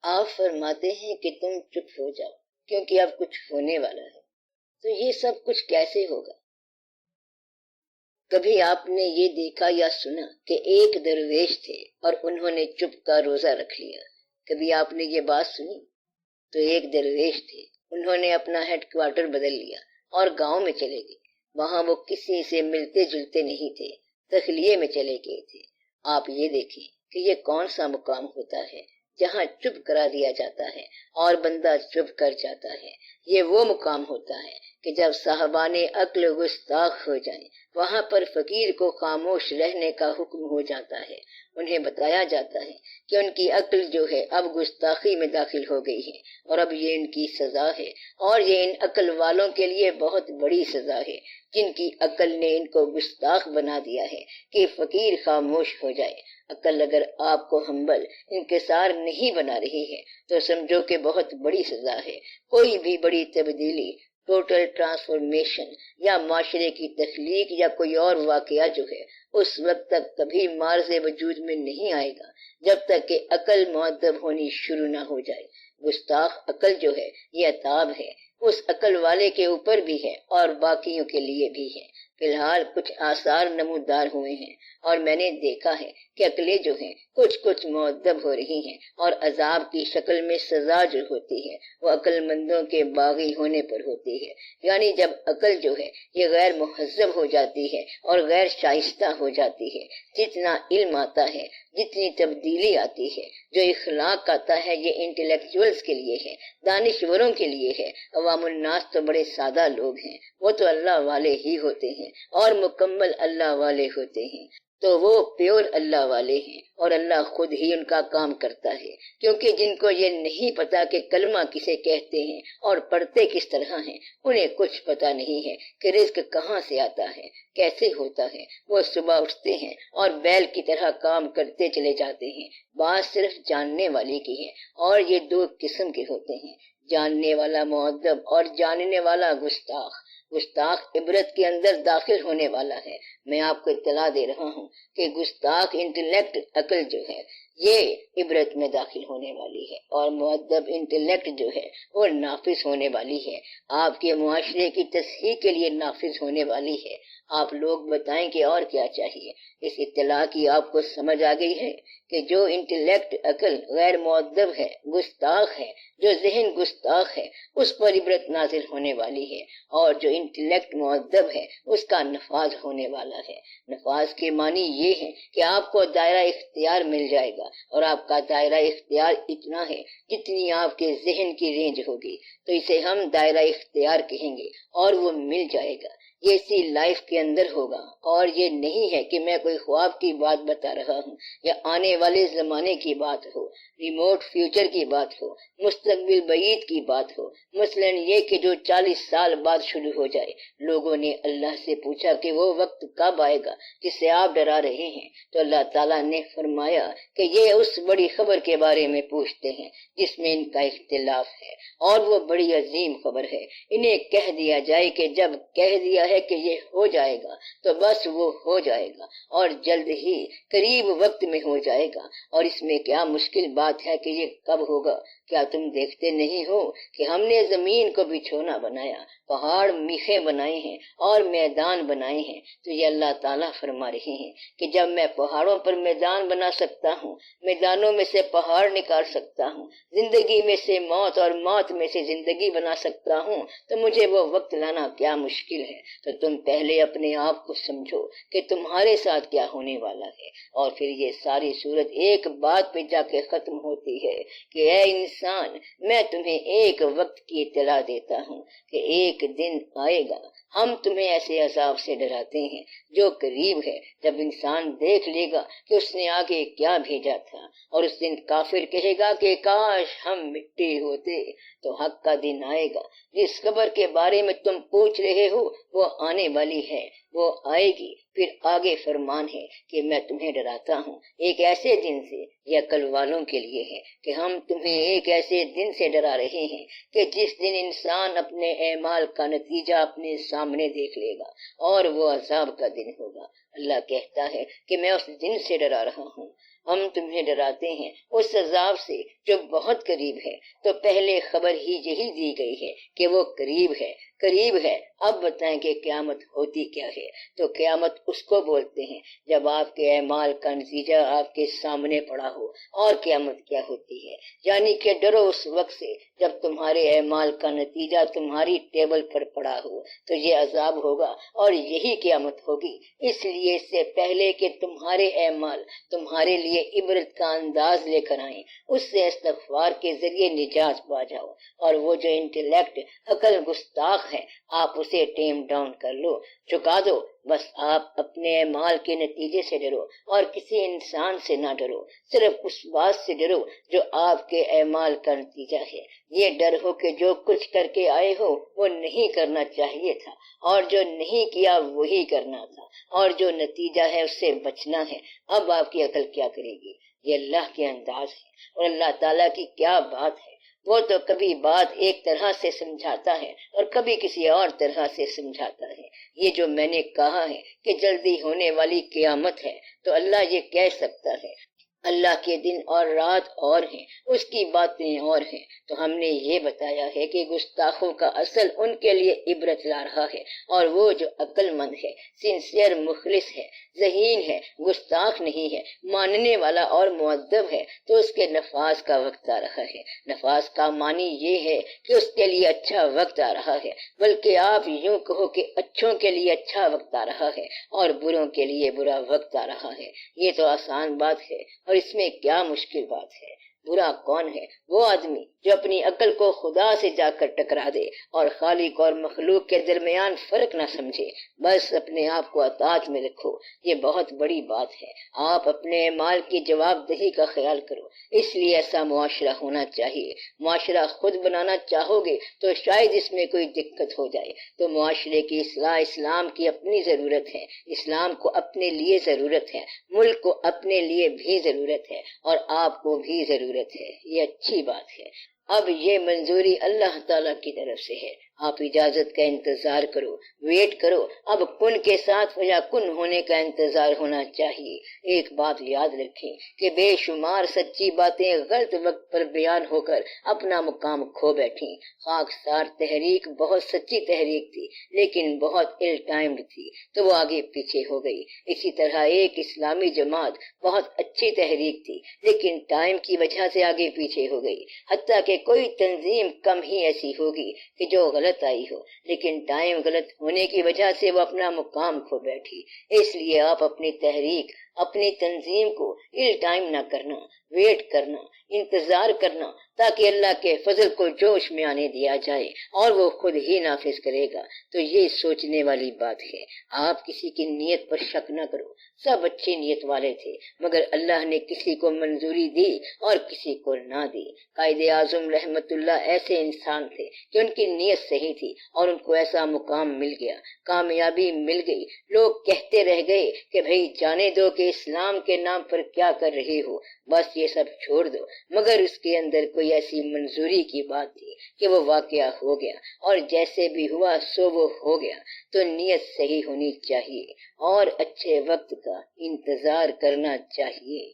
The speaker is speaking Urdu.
آپ فرماتے ہیں کہ تم چپ ہو جاؤ کیونکہ اب کچھ ہونے والا ہے، تو یہ سب کچھ کیسے ہوگا؟ کبھی آپ نے یہ دیکھا یا سنا کہ ایک درویش تھے اور انہوں نے چپ کا روزہ رکھ لیا؟ کبھی آپ نے یہ بات سنی؟ تو ایک درویش تھے، انہوں نے اپنا ہیڈ کوارٹر بدل لیا اور گاؤں میں چلے گئے۔ وہاں وہ کسی سے ملتے جلتے نہیں تھے، تخلیے میں چلے گئے تھے۔ آپ یہ دیکھیں کہ یہ کون سا مقام ہوتا ہے جہاں چپ کرا دیا جاتا ہے اور بندہ چپ کر جاتا ہے۔ یہ وہ مقام ہوتا ہے کہ جب صاحبان عقل گستاخ ہو جائیں، وہاں پر فقیر کو خاموش رہنے کا حکم ہو جاتا ہے۔ انہیں بتایا جاتا ہے کہ ان کی عقل جو ہے اب گستاخی میں داخل ہو گئی ہے اور اب یہ ان کی سزا ہے، اور یہ ان عقل والوں کے لیے بہت بڑی سزا ہے جن کی عقل نے ان کو گستاخ بنا دیا ہے کہ فقیر خاموش ہو جائے۔ عقل اگر آپ کو ہمبل انکسار نہیں بنا رہی ہے تو سمجھو کہ بہت بڑی سزا ہے۔ کوئی بھی بڑی تبدیلی، ٹوٹل ٹرانسفارمیشن یا معاشرے کی تخلیق یا کوئی اور واقعہ جو ہے اس وقت تک کبھی مارز وجود میں نہیں آئے گا جب تک کہ عقل مؤدب ہونی شروع نہ ہو جائے۔ گستاخ عقل جو ہے یہ عتاب ہے، اس عقل والے کے اوپر بھی ہے اور باقیوں کے لیے بھی ہے۔ فی الحال کچھ آثار نمودار ہوئے ہیں اور میں نے دیکھا ہے کہ عقلیں جو ہیں کچھ مؤدب ہو رہی ہیں، اور عذاب کی شکل میں سزا جو ہوتی ہے وہ عقل مندوں کے باغی ہونے پر ہوتی ہے۔ یعنی جب عقل جو ہے یہ غیر مہذب ہو جاتی ہے اور غیر شائستہ ہو جاتی ہے، جتنا علم آتا ہے، جتنی تبدیلی آتی ہے، جو اخلاق آتا ہے، یہ انٹلیکچوئلز کے لیے ہے، دانشوروں کے لیے ہے۔ عوام الناس تو بڑے سادہ لوگ ہیں، وہ تو اللہ والے ہی ہوتے ہیں اور مکمل اللہ والے ہوتے ہیں، تو وہ پیور اللہ والے ہیں اور اللہ خود ہی ان کا کام کرتا ہے۔ کیونکہ جن کو یہ نہیں پتا کہ کلمہ کسے کہتے ہیں اور پڑھتے کس طرح ہیں، انہیں کچھ پتا نہیں ہے کہ رزق کہاں سے آتا ہے، کیسے ہوتا ہے۔ وہ صبح اٹھتے ہیں اور بیل کی طرح کام کرتے چلے جاتے ہیں۔ بات صرف جاننے والے کی ہے، اور یہ دو قسم کے ہوتے ہیں، جاننے والا مؤدب اور جاننے والا گستاخ۔ گستاخ عبرت کے اندر داخل ہونے والا ہے۔ میں آپ کو اطلاع دے رہا ہوں کہ گستاخ انٹلیکٹ عقل جو ہے یہ عبرت میں داخل ہونے والی ہے، اور مؤدب انٹلیکٹ جو ہے وہ نافذ ہونے والی ہے، آپ کے معاشرے کی تصحیح کے لیے نافذ ہونے والی ہے۔ آپ لوگ بتائیں کہ اور کیا چاہیے؟ اس اطلاع کی آپ کو سمجھ آ گئی ہے کہ جو انٹلیکٹ عقل غیر مؤدب ہے، گستاخ ہے، جو ذہن گستاخ ہے، اس پر عبرت نازل ہونے والی ہے، اور جو انٹلیکٹ مؤدب ہے اس کا نفاذ ہونے والا ہے۔ نفاذ کے معنی یہ ہے کہ آپ کو دائرہ اختیار مل جائے گا، اور آپ کا دائرہ اختیار اتنا ہے جتنی آپ کے ذہن کی رینج ہوگی، تو اسے ہم دائرہ اختیار کہیں گے، اور وہ مل جائے گا۔ یہ اسی لائف کے اندر ہوگا، اور یہ نہیں ہے کہ میں کوئی خواب کی بات بتا رہا ہوں یا آنے والے زمانے کی بات ہو، ریموٹ فیوچر کی بات ہو، مستقبل بعید کی بات ہو۔ مثلا یہ کہ جو 40 سال بعد شروع ہو جائے۔ لوگوں نے اللہ سے پوچھا کہ وہ وقت کب آئے گا جس سے آپ ڈرا رہے ہیں، تو اللہ تعالیٰ نے فرمایا کہ یہ اس بڑی خبر کے بارے میں پوچھتے ہیں جس میں ان کا اختلاف ہے، اور وہ بڑی عظیم خبر ہے۔ انہیں کہہ دیا جائے کہ جب کہہ دیا ہے کہ یہ ہو جائے گا تو بس وہ ہو جائے گا، اور جلد ہی قریب وقت میں ہو جائے گا۔ اور اس میں کیا مشکل بات ہے کہ یہ کب ہوگا؟ کیا تم دیکھتے نہیں ہو کہ ہم نے زمین کو بچھونا بنایا، پہاڑ میخیں بنائے ہیں اور میدان بنائے ہیں؟ تو یہ اللہ تعالیٰ فرما رہے ہیں کہ جب میں پہاڑوں پر میدان بنا سکتا ہوں، میدانوں میں سے پہاڑ نکال سکتا ہوں، زندگی میں سے موت اور موت میں سے زندگی بنا سکتا ہوں، تو مجھے وہ وقت لانا کیا مشکل ہے؟ تو تم پہلے اپنے آپ کو سمجھو کہ تمہارے ساتھ کیا ہونے والا ہے، اور پھر یہ ساری صورت ایک بات پہ جا کے ختم ہوتی ہے کہ اے انسان، میں تمہیں ایک وقت کی اطلاع دیتا ہوں کہ ایک دن آئے گا، ہم تمہیں ایسے عذاب سے ڈراتے ہیں جو قریب ہے، جب انسان دیکھ لے گا کہ اس نے آگے کیا بھیجا تھا، اور اس دن کافر کہے گا کہ کاش ہم مٹی ہوتے۔ تو حق کا دن آئے گا، جس خبر کے بارے میں تم پوچھ رہے ہو وہ آنے والی ہے، وہ آئے گی۔ پھر آگے فرمان ہے کہ میں تمہیں ڈراتا ہوں ایک ایسے دن سے، یہ عقل والوں کے لیے ہے کہ ہم تمہیں ایک ایسے دن سے ڈرا رہے ہیں کہ جس دن انسان اپنے اعمال کا نتیجہ اپنے سامنے دیکھ لے گا، اور وہ عذاب کا دن ہوگا۔ اللہ کہتا ہے کہ میں اس دن سے ڈرا رہا ہوں۔ ہم تمہیں ڈراتے ہیں اس عذاب سے جو بہت قریب ہے، تو پہلے خبر ہی یہی دی گئی ہے کہ وہ قریب ہے، قریب ہے۔ اب بتائیں کہ قیامت ہوتی کیا ہے؟ تو قیامت اس کو بولتے ہیں جب آپ کے اعمال کا نتیجہ آپ کے سامنے پڑا ہو۔ اور قیامت کیا ہوتی ہے؟ یعنی کہ ڈرو اس وقت سے جب تمہارے اعمال کا نتیجہ تمہاری ٹیبل پر پڑا ہو، تو یہ عذاب ہوگا اور یہی قیامت ہوگی۔ اس لیے اس سے پہلے کہ تمہارے اعمال تمہارے لیے عبرت کا انداز لے کر آئیں، اس سے استغفار کے ذریعے نجات پا جاؤ، اور وہ جو انٹلیکٹ عقل گستاخ ہے آپ اسے ٹیم ڈاؤن کر لو، چکا دو۔ بس آپ اپنے اعمال کے نتیجے سے ڈرو اور کسی انسان سے نہ ڈرو، صرف اس بات سے ڈرو جو آپ کے اعمال کا نتیجہ ہے۔ یہ ڈر ہو کہ جو کچھ کر کے آئے ہو وہ نہیں کرنا چاہیے تھا، اور جو نہیں کیا وہی کرنا تھا، اور جو نتیجہ ہے اس سے بچنا ہے۔ اب آپ کی عقل کیا کرے گی؟ یہ اللہ کے انداز ہے، اور اللہ تعالیٰ کی کیا بات ہے! وہ تو کبھی بات ایک طرح سے سمجھاتا ہے اور کبھی کسی اور طرح سے سمجھاتا ہے۔ یہ جو میں نے کہا ہے کہ جلدی ہونے والی قیامت ہے، تو اللہ یہ کہہ سکتا ہے؟ اللہ کے دن اور رات اور ہیں، اس کی باتیں اور ہیں۔ تو ہم نے یہ بتایا ہے کہ گستاخوں کا اصل ان کے لیے عبرت لا رہا ہے، اور وہ جو عقل مند ہے، سنسیئر، مخلص ہے، ذہین ہے، گستاخ نہیں ہے، ماننے والا اور مؤدب ہے، تو اس کے نفاذ کا وقت آ رہا ہے۔ نفاذ کا معنی یہ ہے کہ اس کے لیے اچھا وقت آ رہا ہے، بلکہ آپ یوں کہو کہ اچھوں کے لیے اچھا وقت آ رہا ہے اور بروں کے لیے برا وقت آ رہا ہے۔ یہ تو آسان بات ہے، اور اس میں کیا مشکل بات ہے؟ برا کون ہے؟ وہ آدمی جو اپنی عقل کو خدا سے جا کر ٹکرا دے اور خالق اور مخلوق کے درمیان فرق نہ سمجھے، بس اپنے آپ کو اطاعت میں رکھو۔ یہ بہت بڑی بات ہے۔ آپ اپنے اعمال کی جواب دہی کا خیال کرو، اس لیے ایسا معاشرہ ہونا چاہیے۔ معاشرہ خود بنانا چاہو گے تو شاید اس میں کوئی دقت ہو جائے، تو معاشرے کی اصلاح اسلام کی اپنی ضرورت ہے، اسلام کو اپنے لیے ضرورت ہے، ملک کو اپنے لیے بھی ضرورت ہے، اور آپ کو بھی ضرورت ہے۔ یہ اچھی بات ہے۔ اب یہ منظوری اللہ تعالیٰ کی طرف سے ہے، آپ اجازت کا انتظار کرو، ویٹ کرو۔ اب کن کے ساتھ فیکن ہونے کا انتظار ہونا چاہیے۔ ایک بات یاد رکھیں کہ بے شمار سچی باتیں غلط وقت پر بیان ہو کر اپنا مقام کھو بیٹھیں۔ خاکسار تحریک بہت سچی تحریک تھی، لیکن بہت ایل ٹائمڈ تھی، تو وہ آگے پیچھے ہو گئی۔ اسی طرح ایک اسلامی جماعت بہت اچھی تحریک تھی، لیکن ٹائم کی وجہ سے آگے پیچھے ہو گئی۔ حتیٰ کہ کوئی تنظیم کم ہی ایسی ہوگی کہ جو غلط آئی ہو، لیکن ٹائم غلط ہونے کی وجہ سے وہ اپنا مقام کھو بیٹھی۔ اس لیے آپ اپنی تحریک، اپنی تنظیم کو ایل ٹائم نہ کرنا، ویٹ کرنا، انتظار کرنا، تاکہ اللہ کے فضل کو جوش میں آنے دیا جائے اور وہ خود ہی نافذ کرے گا۔ تو یہ سوچنے والی بات ہے۔ آپ کسی کی نیت پر شک نہ کرو، سب اچھی نیت والے تھے، مگر اللہ نے کسی کو منظوری دی اور کسی کو نہ دی۔ قائد اعظم رحمت اللہ ایسے انسان تھے کہ ان کی نیت صحیح تھی اور ان کو ایسا مقام مل گیا، کامیابی مل گئی۔ لوگ کہتے رہ گئے کہ بھئی جانے دو کہ اسلام کے نام پر کیا کر رہے ہو، بس یہ سب چھوڑ دو، مگر اس کے اندر کوئی ایسی منظوری کی بات تھی کہ وہ واقعہ ہو گیا، اور جیسے بھی ہوا سو وہ ہو گیا۔ تو نیت صحیح ہونی چاہیے اور اچھے وقت کا انتظار کرنا چاہیے۔